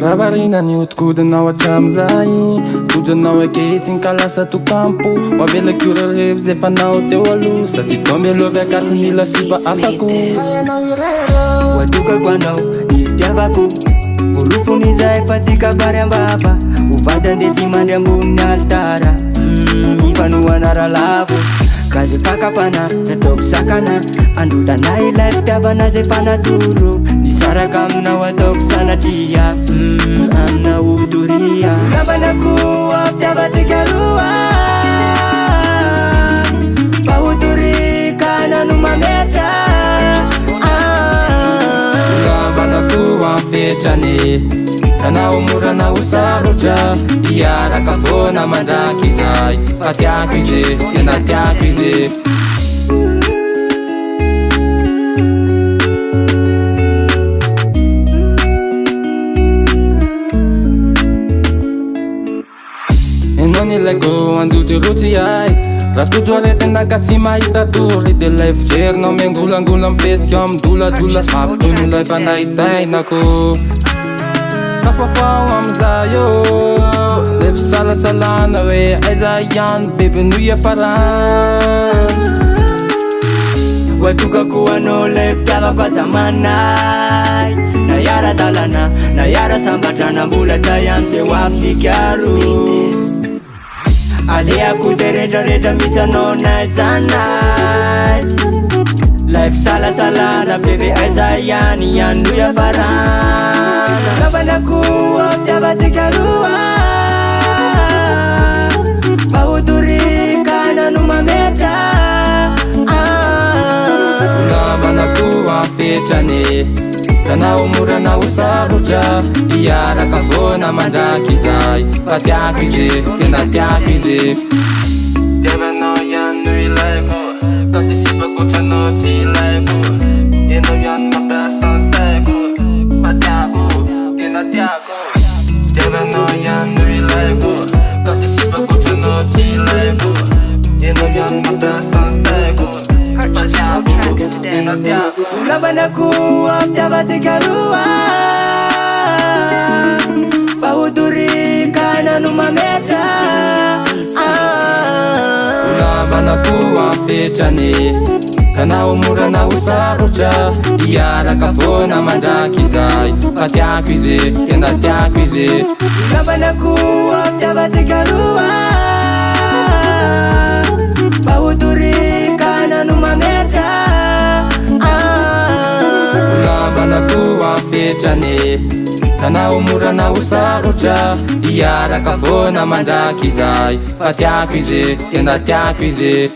ravarina ny hodikodinao atramizay tojanao akehitsy ny kalasa tokampo mavelakyorarevy zay fanao teo aloha satria tomby alovy akasy mila sipa afako watokako anao nifitiavako orofon'izay fa tsika bary ambaba hovady andefy mandry amboniny altara mifanoana ralavo ka zay fakapana tsy ataoko sakana androdana ilay fitiavana zay fanajoro nisaraka aminao ataoko sanatria amina odoria namanako afitiavatsika roa mba odorika nano mametra namanako amfetrane tanao morana usarotra iaraka fona mandraky izay fa tiako izy tena tiako izy enao nilaiko andotorotsy ay raha tojo aretinaka tsy mahita tory de lay fijerinao miangolangola mifetsika amidoladola mampitony lay fanahitainako kafafao amizay yo le fisalasalana hoe aiza ihany bebe noia farany watokako anao lay fitiavako azamanay na yara-dalana na yara-sambatrana mbola tsay am'zay hoapsikaro aleako zay retraretra misy anao nay zanay lay fisalasalana bebe aiza ihany ihany noia farana namanako afitiavatsika roa mba hodorika nano mametra namanako amfetrane tanao morana usarotra iaraka fona mandraky izay fa tiako izy tena tiako izy tiavanao ihany no ilaiko ka sy sipakotranao tsy ilaiko enao ihany mampiasa ansaiko fa tiako tena tiako tiavanao ihany no ilaiko ka sy sipakotranao tsy ilaiko enao ihany mampiasa ansaiko fa tiako tena tiako namanako afitiavatsika roa fa hodorika nano mametra namanako amfetrane tanao morana usarotra iaraka fona mandraky izay fa tiako izy tena tiako izy namanako afitiavatsika roa mba hodorika nano mametra namanako amfetrane tanao morana usarotra iaraka fona mandraky izay fa tiako izy tena tiako izy